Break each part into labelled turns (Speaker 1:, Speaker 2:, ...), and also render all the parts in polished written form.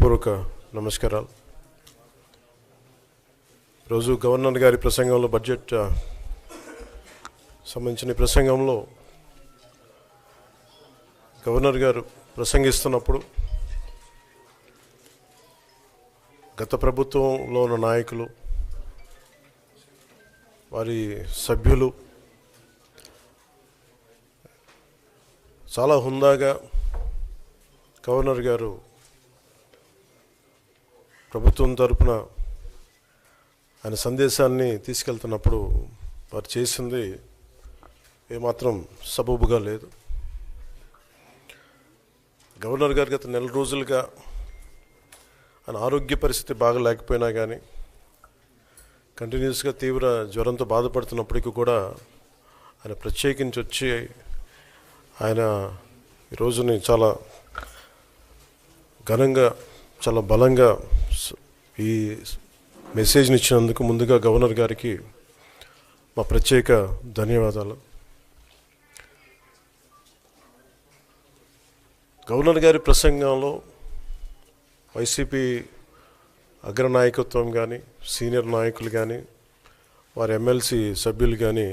Speaker 1: హృదయపూర్వక నమస్కారాలు. రోజు గవర్నర్ గారి ప్రసంగంలో బడ్జెట్ సంబంధించిన ప్రసంగంలో గవర్నర్ గారు ప్రసంగిస్తున్నప్పుడు గత ప్రభుత్వంలో ఉన్న నాయకులు, వారి సభ్యులు చాలా హుందాగా గవర్నర్ గారు ప్రభుత్వం తరపున ఆయన సందేశాన్ని తీసుకెళ్తున్నప్పుడు వారు చేసింది ఏమాత్రం సబబుగా లేదు. గవర్నర్ గారు గత నెల రోజులుగా ఆయన ఆరోగ్య పరిస్థితి బాగా లేకపోయినా కానీ కంటిన్యూస్గా తీవ్ర జ్వరంతో బాధపడుతున్నప్పటికీ కూడా ఆయన ప్రత్యేకించి వచ్చి ఆయన ఈ రోజుని చాలా ఘనంగా, చాలా బలంగా ఈ మెసేజ్ని ఇచ్చినందుకు ముందుగా గవర్నర్ గారికి మా ప్రత్యేక ధన్యవాదాలు. గవర్నర్ గారి ప్రసంగంలో వైసీపీ అగ్రనాయకత్వం కానీ, సీనియర్ నాయకులు కానీ, వారి ఎమ్మెల్సీ సభ్యులు కానీ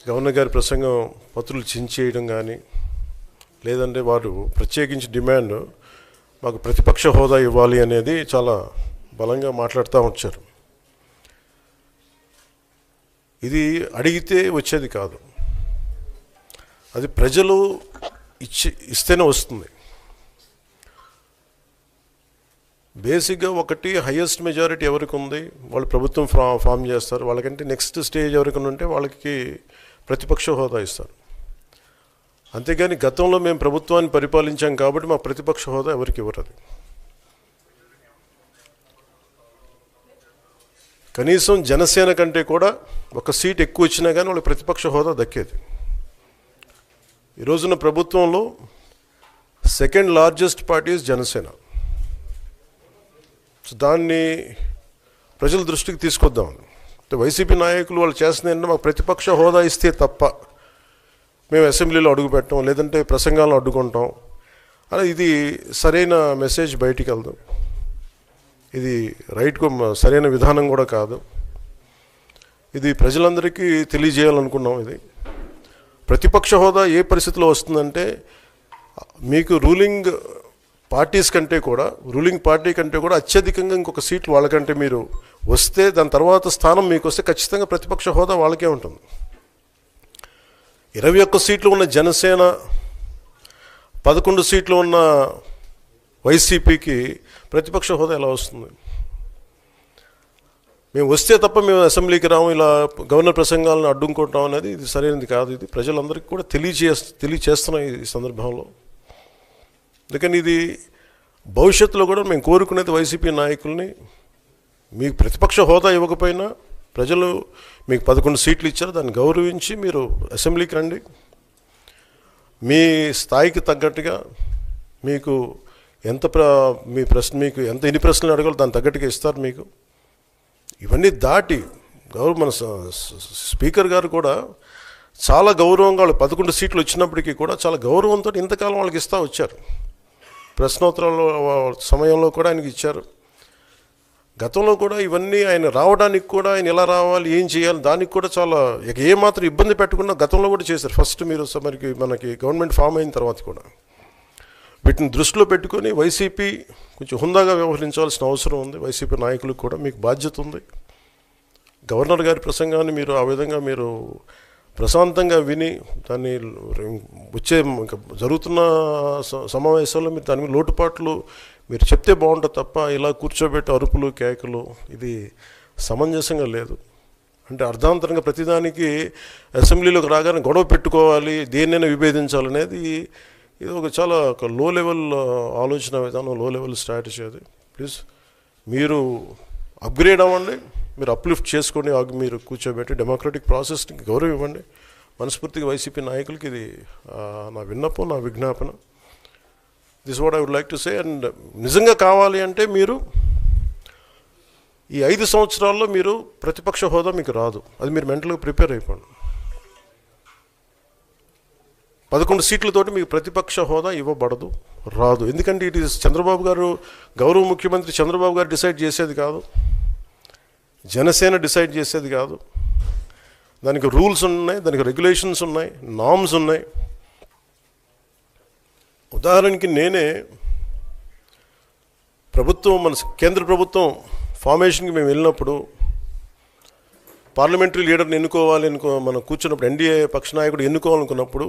Speaker 1: గవర్నర్ గారి ప్రసంగం పత్రులు చించేయడం కానీ, లేదంటే వారు ప్రత్యేకించి డిమాండ్ మాకు ప్రతిపక్ష హోదా ఇవ్వాలి అనేది చాలా బలంగా మాట్లాడుతూ వచ్చారు. ఇది అడిగితే వచ్చేది కాదు, అది ప్రజలు ఇస్తేనే వస్తుంది. బేసిక్గా ఒకటి హయ్యెస్ట్ మెజారిటీ ఎవరికి ఉంది వాళ్ళు ప్రభుత్వం ఫామ్ చేస్తారు. వాళ్ళకంటే నెక్స్ట్ స్టేజ్ ఎవరికి ఉంటే వాళ్ళకి ప్రతిపక్ష హోదా ఇస్తారు. అంతేగాని గతంలో మేము ప్రభుత్వాన్ని పరిపాలించాం కాబట్టి మా ప్రతిపక్ష హోదా ఎవరికి ఇవ్వరు. కనీసం జనసేన కంటే కూడా ఒక సీట్ ఎక్కువ వచ్చినా కానీ వాళ్ళకి ప్రతిపక్ష హోదా దక్కేది. ఈ రోజున ప్రభుత్వంలో సెకండ్ లార్జెస్ట్ పార్టీ జనసేన. దాన్ని ప్రజల దృష్టికి తీసుకొద్దాం. వైసీపీ నాయకులు వాళ్ళు చేస్తుంది ఏంటంటే మాకు ప్రతిపక్ష హోదా ఇస్తే తప్ప మేము అసెంబ్లీలో అడుగు పెట్టాం, లేదంటే ప్రసంగాలను అడ్డుకుంటాం అని. ఇది సరైన మెసేజ్ బయటికి వెళ్దాం. ఇది సరైన విధానం కూడా కాదు. ఇది ప్రజలందరికీ తెలియజేయాలనుకున్నాం. ఇది ప్రతిపక్ష హోదా ఏ పరిస్థితిలో వస్తుందంటే మీకు రూలింగ్ పార్టీ కంటే కూడా అత్యధికంగా ఇంకొక సీట్లు వాళ్ళకంటే మీరు వస్తే, దాని తర్వాత స్థానం మీకు వస్తే ఖచ్చితంగా ప్రతిపక్ష హోదా వాళ్ళకే ఉంటుంది. 21 సీట్లు ఉన్న జనసేన, 11 సీట్లు ఉన్న వైసీపీకి ప్రతిపక్ష హోదా ఎలా వస్తుంది? మేము వస్తే తప్ప మేము అసెంబ్లీకి రాము, ఇలా గవర్నర్ ప్రసంగాలను అడ్డుకుంటాం అనేది ఇది సరైనది కాదు. ఇది ప్రజలందరికీ కూడా తెలియచేస్తున్నాం ఈ సందర్భంలో. అందుకని ఇది భవిష్యత్తులో కూడా మేము కోరుకునేది వైసీపీ నాయకుల్ని, మీకు ప్రతిపక్ష హోదా ఇవ్వకపోయినా ప్రజలు మీకు 11 సీట్లు ఇచ్చారు, దాన్ని గౌరవించి మీరు అసెంబ్లీకి రండి. మీ స్థాయికి తగ్గట్టుగా మీకు మీకు ఎన్ని ప్రశ్నలు అడగాలో దాని తగ్గట్టుగా ఇస్తారు మీకు. ఇవన్నీ దాటి మన స్పీకర్ గారు కూడా చాలా గౌరవంగా, వాళ్ళు 11 సీట్లు వచ్చినప్పటికీ కూడా చాలా గౌరవంతో ఇంతకాలం వాళ్ళకి ఇస్తూ వచ్చారు. ప్రశ్నోత్తరాల సమయంలో కూడా ఆయనకి ఇచ్చారు. గతంలో కూడా ఇవన్నీ ఆయన రావడానికి కూడా ఆయన ఎలా రావాలి, ఏం చేయాలి, దానికి కూడా చాలా ఏమాత్రం ఇబ్బంది పెట్టకుండా గతంలో కూడా చేశారు. ఫస్ట్ మనకి గవర్నమెంట్ ఫామ్ అయిన తర్వాత కూడా వీటిని దృష్టిలో పెట్టుకొని వైసీపీ కొంచెం హుందాగా వ్యవహరించాల్సిన అవసరం ఉంది. వైసీపీ నాయకులకు కూడా మీకు బాధ్యత ఉంది. గవర్నర్ గారి ప్రసంగాన్ని మీరు ఆ విధంగా మీరు ప్రశాంతంగా విని దాన్ని వచ్చే జరుగుతున్న సమావేశాల్లో మీరు దాని మీద లోటుపాట్లు మీరు చెప్తే బాగుంటుంది తప్ప ఇలా కూర్చోబెట్టి అరుపులు, కేకలు ఇది సమంజసంగా లేదు. అంటే అర్ధాంతరంగా ప్రతిదానికి అసెంబ్లీలోకి రాగానే గొడవ పెట్టుకోవాలి, దేన్నైనా విభేదించాలనేది ఇది చాలా లో లెవెల్ ఆలోచన విధానం, లో లెవెల్ స్ట్రాటజీ. అది ప్లీజ్ మీరు అప్గ్రేడ్ అవ్వండి, మీరు అప్లిఫ్ట్ చేసుకొని మీరు కూర్చోబెట్టి డెమోక్రటిక్ ప్రాసెస్కి గౌరవం ఇవ్వండి. మనస్ఫూర్తిగా వైసీపీ నాయకులకి ఇది నా విన్నపం, నా విజ్ఞాపన. This what I would like to say. And నిజంగా కావాలి అంటే మీరు ఈ 5 సంవత్సరాల్లో మీరు ప్రతిపక్ష హోదా మీకు రాదు. అది మీరు మెంటల్గా ప్రిపేర్ అయిపోండి. 11 సీట్లతోటి మీకు ప్రతిపక్ష హోదా ఇవ్వబడదు. రాదు. ఎందుకంటే ఇట్ ఈస్ చంద్రబాబు గారు, గౌరవ ముఖ్యమంత్రి చంద్రబాబు గారు డిసైడ్ చేసేది కాదు, జనసేన డిసైడ్ చేసేది కాదు. దానికి రూల్స్ ఉన్నాయి, దానికి రెగ్యులేషన్స్ ఉన్నాయి, నామ్స్ ఉన్నాయి. ఉదాహరణకి నేనే ప్రభుత్వం, మన కేంద్ర ప్రభుత్వం ఫార్మేషన్కి మేము వెళ్ళినప్పుడు పార్లమెంటరీ లీడర్ని ఎన్నుకోవాలి మనం కూర్చున్నప్పుడు, ఎన్డీఏ పక్ష నాయకుడు ఎన్నుకోవాలనుకున్నప్పుడు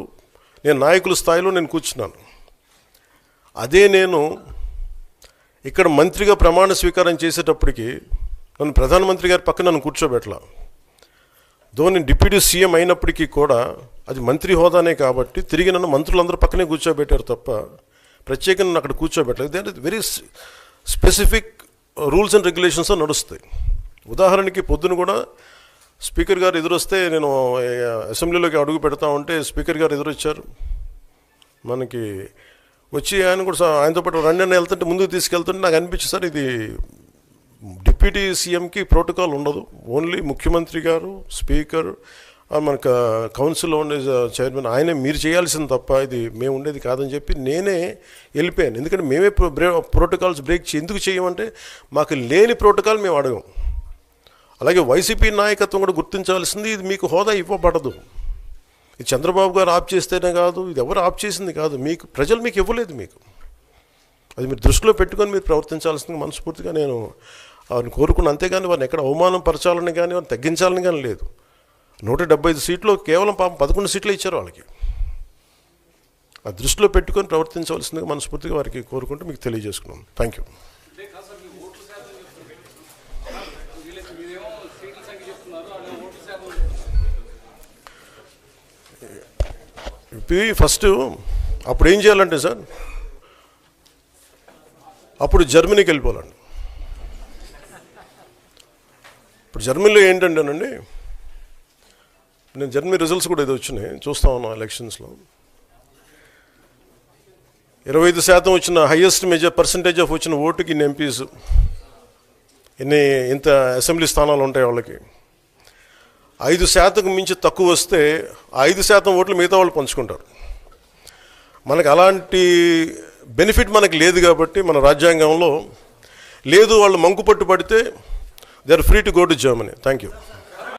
Speaker 1: నేను నాయకుల స్థాయిలో నేను కూర్చున్నాను. అదే నేను ఇక్కడ మంత్రిగా ప్రమాణ స్వీకారం చేసేటప్పటికి నన్ను ప్రధానమంత్రి గారి పక్కన నన్ను కూర్చోబెట్టలా. నేను డిప్యూటీ సీఎం అయినప్పటికీ కూడా అది మంత్రి హోదానే కాబట్టి తిరిగి నన్ను మంత్రులందరూ పక్కనే కూర్చోబెట్టారు తప్ప ప్రత్యేకంగా నన్ను అక్కడ కూర్చోబెట్టలేదు. అంటే very specific rules and regulations నడుస్తాయి. ఉదాహరణకి పొద్దున కూడా స్పీకర్ గారు ఎదురొస్తే, నేను అసెంబ్లీలోకి అడుగు పెడతా ఉంటే స్పీకర్ గారు ఎదురొచ్చారు. మనకి వచ్చి ఆయన కూడా ఆయనతో పాటు రండి అని వెళ్తుంటే ముందుకు తీసుకెళ్తుంటే నాకు అనిపించింది, సార్ ఇది డిప్యూటీ సీఎంకి ప్రోటోకాల్ ఉండదు, ఓన్లీ ముఖ్యమంత్రి గారు, స్పీకర్, మనకు కౌన్సిల్లో ఉండే చైర్మన్ ఆయనే మీరు చేయాల్సింది తప్ప ఇది మేము ఉండేది కాదని చెప్పి నేనే వెళ్ళిపోయాను. ఎందుకంటే మేమే ప్రోటోకాల్స్ బ్రేక్ ఎందుకు చేయమంటే మాకు లేని ప్రోటోకాల్ మేము అడగం. అలాగే వైసీపీ నాయకత్వం కూడా గుర్తించాల్సింది, ఇది మీకు హోదా ఇవ్వబడదు. ఇది చంద్రబాబు గారు ఆప్ చేస్తేనే కాదు, ఇది ఎవరు ఆప్ చేసింది కాదు, మీకు ప్రజలు మీకు ఇవ్వలేదు. మీకు అది మీరు దృష్టిలో పెట్టుకొని మీరు ప్రవర్తించాల్సింది మనస్ఫూర్తిగా నేను వారిని కోరుకున్నాను. అంతేగాని వారిని ఎక్కడ అవమానం పరచాలని కానీ వారిని తగ్గించాలని కానీ లేదు. 175 సీట్లు కేవలం 11 సీట్లు ఇచ్చారు వాళ్ళకి. ఆ దృష్టిలో పెట్టుకొని ప్రవర్తించవలసిందిగా మనస్ఫూర్తిగా వారికి కోరుకుంటూ మీకు తెలియజేసుకున్నాను. Thank you. ఫస్ట్ అప్పుడు ఏం చేయాలంటే సార్, అప్పుడు జర్మనీకి వెళ్ళిపోవాలండి. ఇప్పుడు జర్మనీలో ఏంటంటేనండి, నేను జర్మనీ రిజల్ట్స్ కూడా ఏదో వచ్చినాయి చూస్తా ఉన్నాను ఎలక్షన్స్లో. 25% వచ్చిన హైయెస్ట్ పర్సంటేజ్ ఆఫ్ వచ్చిన ఓటుకి ఇన్ని ఎంపీస్, ఇంత అసెంబ్లీ స్థానాలు ఉంటాయి వాళ్ళకి. 5% మించి తక్కువ వస్తే 5% ఓట్లు మిగతా వాళ్ళు పంచుకుంటారు. మనకు అలాంటి బెనిఫిట్ మనకు లేదు కాబట్టి మన రాజ్యాంగంలో లేదు. వాళ్ళు మంకు పట్టు పడితే they are free to go to Germany. Thank you.